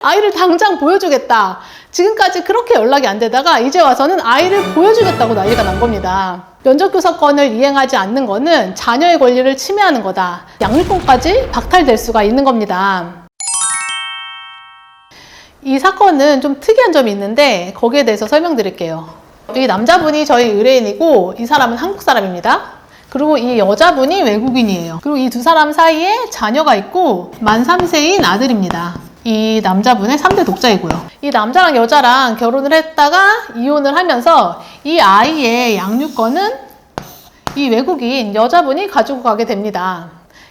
아이를 당장 보여주겠다. 지금까지 그렇게 연락이 안 되다가 이제 와서는 아이를 보여주겠다고 난리가 난 겁니다. 면접교섭권을 이행하지 않는 거는 자녀의 권리를 침해하는 거다. 양육권까지 박탈될 수가 있는 겁니다. 이 사건은 좀 특이한 점이 있는데 거기에 대해서 설명드릴게요. 이 남자분이 저희 의뢰인이고 이 사람은 한국 사람입니다. 그리고 이 여자분이 외국인이에요. 그리고 이 두 사람 사이에 자녀가 있고 만 3세인 아들입니다. 이 남자분의 3대 독자이고요. 이 남자랑 여자랑 결혼을 했다가 이혼을 하면서 이 아이의 양육권은 이 외국인 여자분이 가지고 가게 됩니다.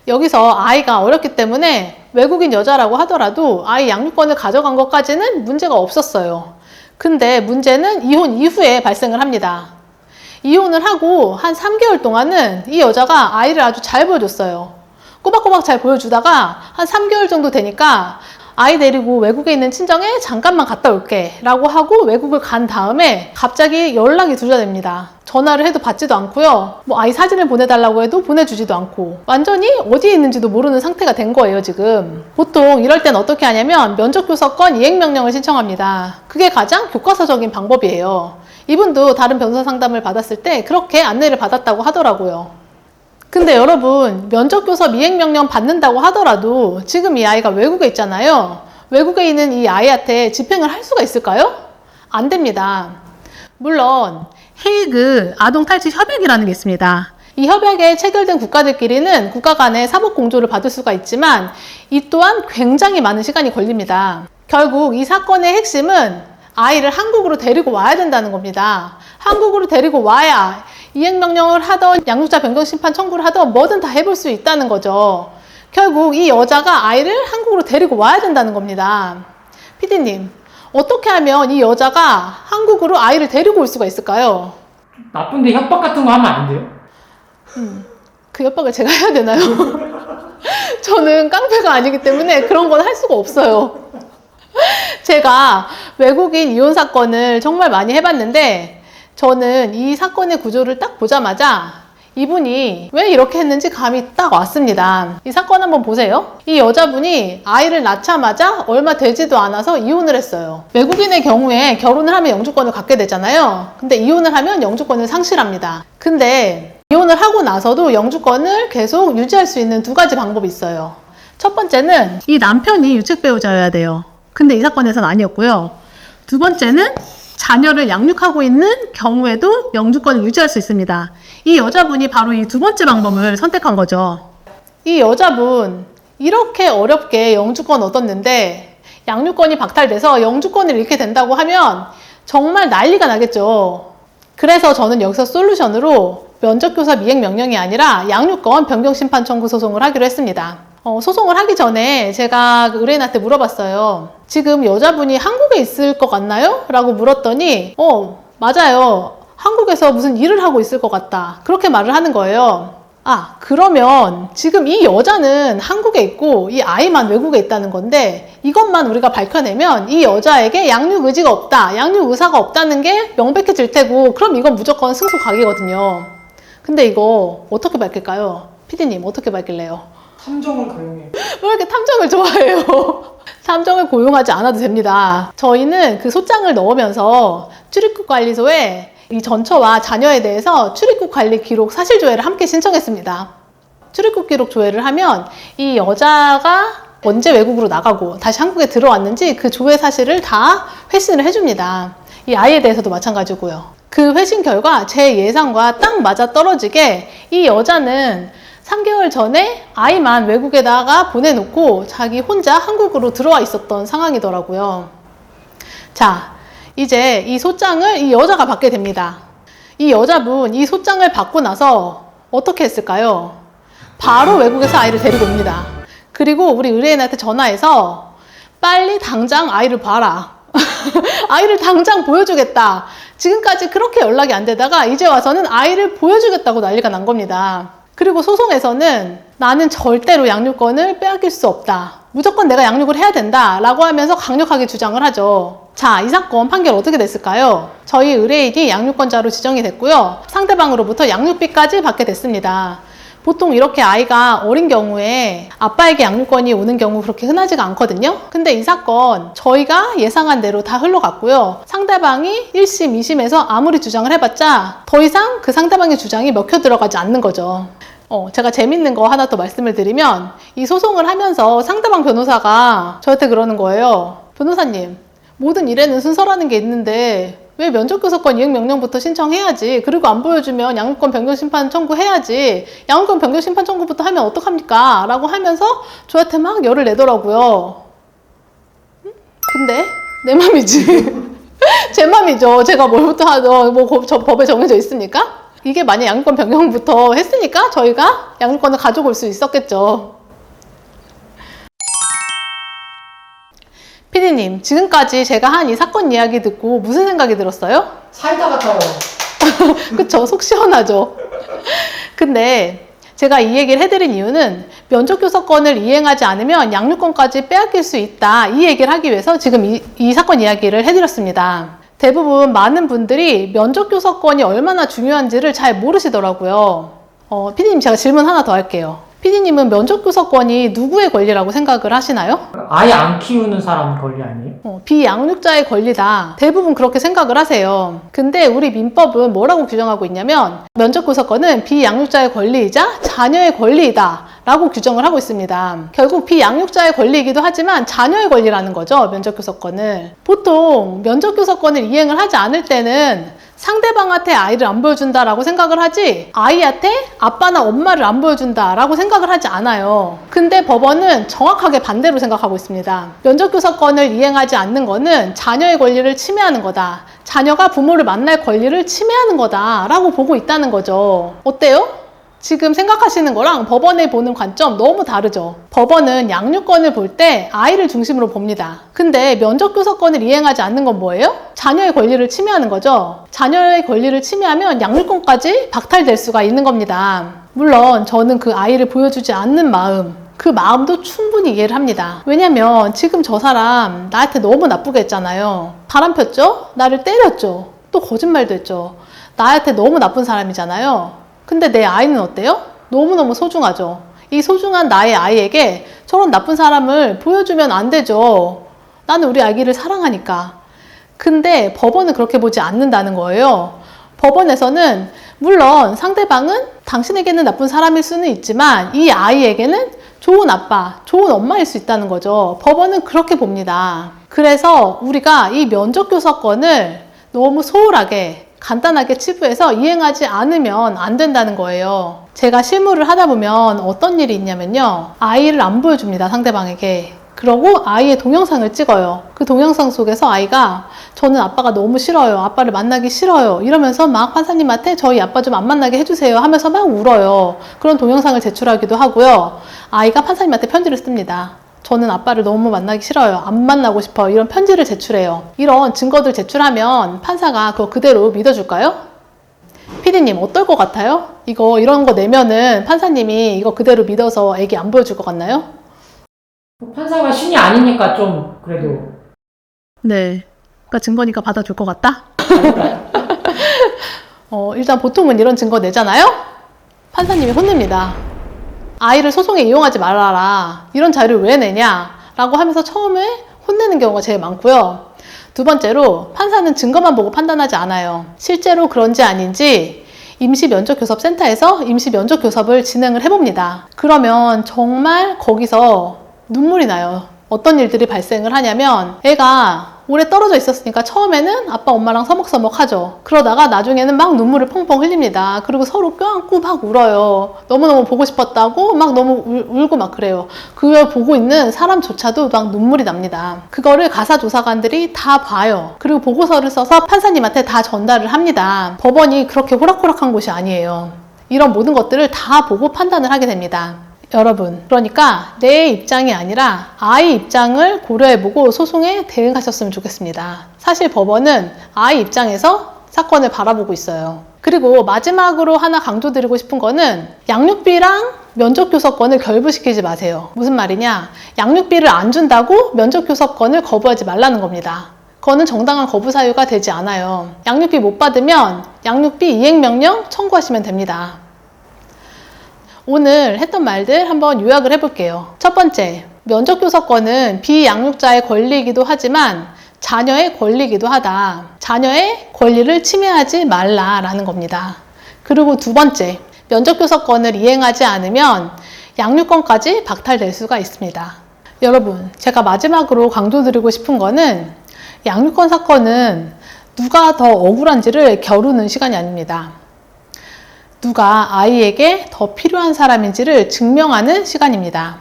여기서 아이가 어렸기 때문에 외국인 여자라고 하더라도 아이 양육권을 가져간 것까지는 문제가 없었어요. 근데 문제는 이혼 이후에 발생을 합니다. 이혼을 하고 한 3개월 동안은 이 여자가 아이를 아주 잘 보여줬어요. 꼬박꼬박 잘 보여주다가 한 3개월 정도 되니까 아이 데리고 외국에 있는 친정에 잠깐만 갔다 올게 라고 하고 외국을 간 다음에 갑자기 연락이 두절됩니다. 전화를 해도 받지도 않고요. 아이 사진을 보내달라고 해도 보내주지도 않고 완전히 어디에 있는지도 모르는 상태가 된 거예요, 지금. 보통 이럴 땐 어떻게 하냐면 면접교섭권 이행명령을 신청합니다. 그게 가장 교과서적인 방법이에요. 이분도 다른 변호사 상담을 받았을 때 그렇게 안내를 받았다고 하더라고요. 근데 여러분, 면접교섭 이행명령 받는다고 하더라도 지금 이 아이가 외국에 있잖아요. 외국에 있는 이 아이한테 집행을 할 수가 있을까요? 안 됩니다. 물론 헤이그 아동탈취협약이라는 게 있습니다. 이 협약에 체결된 국가들끼리는 국가 간의 사법공조를 받을 수가 있지만 이 또한 굉장히 많은 시간이 걸립니다. 결국 이 사건의 핵심은 아이를 한국으로 데리고 와야 된다는 겁니다. 한국으로 데리고 와야 이행명령을 하던 양육자 변경심판 청구를 하던 뭐든 다 해볼 수 있다는 거죠. 결국 이 여자가 아이를 한국으로 데리고 와야 된다는 겁니다. PD님, 어떻게 하면 이 여자가 한국으로 아이를 데리고 올 수가 있을까요? 나쁜데 협박 같은 거 하면 안 돼요? 그 협박을 제가 해야 되나요? 저는 깡패가 아니기 때문에 그런 건 할 수가 없어요. 제가 외국인 이혼 사건을 정말 많이 해봤는데 저는 이 사건의 구조를 딱 보자마자 이분이 왜 이렇게 했는지 감이 딱 왔습니다. 이 사건 한번 보세요. 이 여자분이 아이를 낳자마자 얼마 되지도 않아서 이혼을 했어요. 외국인의 경우에 결혼을 하면 영주권을 갖게 되잖아요. 근데 이혼을 하면 영주권을 상실합니다. 근데 이혼을 하고 나서도 영주권을 계속 유지할 수 있는 두 가지 방법이 있어요. 첫 번째는 이 남편이 유책배우자여야 돼요. 근데 이 사건에서는 아니었고요. 두 번째는 자녀를 양육하고 있는 경우에도 영주권을 유지할 수 있습니다. 이 여자분이 바로 이 두 번째 방법을 선택한 거죠. 이 여자분 이렇게 어렵게 영주권 얻었는데 양육권이 박탈돼서 영주권을 잃게 된다고 하면 정말 난리가 나겠죠. 그래서 저는 여기서 솔루션으로 면접교섭 이행명령이 아니라 양육권 변경심판 청구 소송을 하기로 했습니다. 소송을 하기 전에 제가 의뢰인한테 물어봤어요. 지금 여자분이 한국에 있을 것 같나요? 라고 물었더니 맞아요. 한국에서 무슨 일을 하고 있을 것 같다. 그렇게 말을 하는 거예요. 그러면 지금 이 여자는 한국에 있고 이 아이만 외국에 있다는 건데 이것만 우리가 밝혀내면 이 여자에게 양육 의지가 없다, 양육 의사가 없다는 게 명백해질 테고 그럼 이건 무조건 승소 각이거든요. 근데 이거 어떻게 밝힐까요? PD님 어떻게 밝힐래요? 탐정을 고용해요. 왜 이렇게 탐정을 좋아해요? 탐정을 고용하지 않아도 됩니다. 저희는 그 소장을 넣으면서 출입국 관리소에 이 전처와 자녀에 대해서 출입국 관리 기록 사실 조회를 함께 신청했습니다. 출입국 기록 조회를 하면 이 여자가 언제 외국으로 나가고 다시 한국에 들어왔는지 그 조회 사실을 다 회신을 해줍니다. 이 아이에 대해서도 마찬가지고요. 그 회신 결과 제 예상과 딱 맞아 떨어지게 이 여자는 3개월 전에 아이만 외국에다가 보내놓고 자기 혼자 한국으로 들어와 있었던 상황이더라고요. 자, 이제 이 소장을 이 여자가 받게 됩니다. 이 여자분 이 소장을 받고 나서 어떻게 했을까요? 바로 외국에서 아이를 데리고 옵니다. 그리고 우리 의뢰인한테 전화해서 빨리 당장 아이를 봐라. 아이를 당장 보여주겠다. 지금까지 그렇게 연락이 안 되다가 이제 와서는 아이를 보여주겠다고 난리가 난 겁니다. 그리고 소송에서는 나는 절대로 양육권을 빼앗길 수 없다. 무조건 내가 양육을 해야 된다. 라고 하면서 강력하게 주장을 하죠. 자, 이 사건 판결 어떻게 됐을까요? 저희 의뢰인이 양육권자로 지정이 됐고요. 상대방으로부터 양육비까지 받게 됐습니다. 보통 이렇게 아이가 어린 경우에 아빠에게 양육권이 오는 경우 그렇게 흔하지가 않거든요. 근데 이 사건 저희가 예상한 대로 다 흘러갔고요. 상대방이 1심, 2심에서 아무리 주장을 해봤자 더 이상 그 상대방의 주장이 먹혀 들어가지 않는 거죠. 제가 재밌는 거 하나 더 말씀을 드리면 이 소송을 하면서 상대방 변호사가 저한테 그러는 거예요. 변호사님, 모든 일에는 순서라는 게 있는데 왜 면접교섭권 이행명령부터 신청해야지. 그리고 안 보여주면 양육권 변경심판 청구해야지. 양육권 변경심판 청구부터 하면 어떡합니까? 라고 하면서 저한테 막 열을 내더라고요. 근데 내 맘이지. 제 맘이죠. 제가 뭘부터 하든 저 법에 정해져 있습니까? 이게 만약 양육권 변경부터 했으니까 저희가 양육권을 가져올 수 있었겠죠. 피디님, 지금까지 제가 한 이 사건 이야기 듣고 무슨 생각이 들었어요? 사이다 같아요. 그쵸? 속 시원하죠? 근데 제가 이 얘기를 해드린 이유는 면접교섭권을 이행하지 않으면 양육권까지 빼앗길 수 있다. 이 얘기를 하기 위해서 지금 이 사건 이야기를 해드렸습니다. 대부분 많은 분들이 면접교섭권이 얼마나 중요한지를 잘 모르시더라고요. 피디님, 제가 질문 하나 더 할게요. 피디님은 면접교섭권이 누구의 권리라고 생각을 하시나요? 아예 안 키우는 사람 권리 아니에요? 비양육자의 권리다. 대부분 그렇게 생각을 하세요. 근데 우리 민법은 뭐라고 규정하고 있냐면 면접교섭권은 비양육자의 권리이자 자녀의 권리이다 라고 규정을 하고 있습니다. 결국 비양육자의 권리이기도 하지만 자녀의 권리라는 거죠. 면접교섭권을. 보통 면접교섭권을 이행을 하지 않을 때는 상대방한테 아이를 안 보여준다라고 생각을 하지 아이한테 아빠나 엄마를 안 보여준다라고 생각을 하지 않아요. 근데 법원은 정확하게 반대로 생각하고 있습니다. 면접교섭권을 이행하지 않는 거는 자녀의 권리를 침해하는 거다. 자녀가 부모를 만날 권리를 침해하는 거다라고 보고 있다는 거죠. 어때요? 지금 생각하시는 거랑 법원에 보는 관점 너무 다르죠. 법원은 양육권을 볼 때 아이를 중심으로 봅니다. 근데 면접교섭권을 이행하지 않는 건 뭐예요? 자녀의 권리를 침해하는 거죠. 자녀의 권리를 침해하면 양육권까지 박탈될 수가 있는 겁니다. 물론 저는 그 아이를 보여주지 않는 마음, 그 마음도 충분히 이해를 합니다. 왜냐면 지금 저 사람 나한테 너무 나쁘게 했잖아요. 바람 폈죠? 나를 때렸죠? 또 거짓말도 했죠. 나한테 너무 나쁜 사람이잖아요. 근데 내 아이는 어때요? 너무너무 소중하죠. 이 소중한 나의 아이에게 저런 나쁜 사람을 보여주면 안 되죠. 나는 우리 아기를 사랑하니까. 근데 법원은 그렇게 보지 않는다는 거예요. 법원에서는 물론 상대방은 당신에게는 나쁜 사람일 수는 있지만 이 아이에게는 좋은 아빠, 좋은 엄마일 수 있다는 거죠. 법원은 그렇게 봅니다. 그래서 우리가 이 면접교섭권을 너무 소홀하게 간단하게 치부해서 이행하지 않으면 안 된다는 거예요. 제가 실무를 하다 보면 어떤 일이 있냐면요. 아이를 안 보여줍니다, 상대방에게. 그러고 아이의 동영상을 찍어요. 그 동영상 속에서 아이가 저는 아빠가 너무 싫어요. 아빠를 만나기 싫어요. 이러면서 막 판사님한테 저희 아빠 좀 안 만나게 해주세요 하면서 막 울어요. 그런 동영상을 제출하기도 하고요. 아이가 판사님한테 편지를 씁니다. 저는 아빠를 너무 만나기 싫어요. 안 만나고 싶어요. 이런 편지를 제출해요. 이런 증거들 제출하면 판사가 그거 그대로 믿어줄까요? 피디님, 어떨 것 같아요? 이런 거 내면은 판사님이 이거 그대로 믿어서 애기 안 보여줄 것 같나요? 판사가 신이 아니니까 좀 그래도. 네. 그러니까 증거니까 받아줄 것 같다? 일단 보통은 이런 증거 내잖아요? 판사님이 혼냅니다. 아이를 소송에 이용하지 말아라. 이런 자료를 왜 내냐? 라고 하면서 처음에 혼내는 경우가 제일 많고요. 두 번째로 판사는 증거만 보고 판단하지 않아요. 실제로 그런지 아닌지 임시면접교섭센터에서 임시면접교섭을 진행을 해봅니다. 그러면 정말 거기서 눈물이 나요. 어떤 일들이 발생을 하냐면 애가 오래 떨어져 있었으니까 처음에는 아빠 엄마랑 서먹서먹 하죠. 그러다가 나중에는 막 눈물을 펑펑 흘립니다. 그리고 서로 껴안고 막 울어요. 너무너무 보고 싶었다고 막 너무 울고 막 그래요. 그걸 보고 있는 사람조차도 막 눈물이 납니다. 그거를 가사조사관들이 다 봐요. 그리고 보고서를 써서 판사님한테 다 전달을 합니다. 법원이 그렇게 호락호락한 곳이 아니에요. 이런 모든 것들을 다 보고 판단을 하게 됩니다. 여러분, 그러니까 내 입장이 아니라 아이 입장을 고려해보고 소송에 대응하셨으면 좋겠습니다. 사실 법원은 아이 입장에서 사건을 바라보고 있어요. 그리고 마지막으로 하나 강조드리고 싶은 거는 양육비랑 면접교섭권을 결부시키지 마세요. 무슨 말이냐? 양육비를 안 준다고 면접교섭권을 거부하지 말라는 겁니다. 그거는 정당한 거부 사유가 되지 않아요. 양육비 못 받으면 양육비 이행명령 청구하시면 됩니다. 오늘 했던 말들 한번 요약을 해볼게요. 첫 번째, 면접교섭권은 비양육자의 권리이기도 하지만 자녀의 권리이기도 하다. 자녀의 권리를 침해하지 말라라는 겁니다. 그리고 두 번째, 면접교섭권을 이행하지 않으면 양육권까지 박탈될 수가 있습니다. 여러분, 제가 마지막으로 강조드리고 싶은 거는 양육권 사건은 누가 더 억울한지를 겨루는 시간이 아닙니다. 누가 아이에게 더 필요한 사람인지를 증명하는 시간입니다.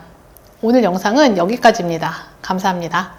오늘 영상은 여기까지입니다. 감사합니다.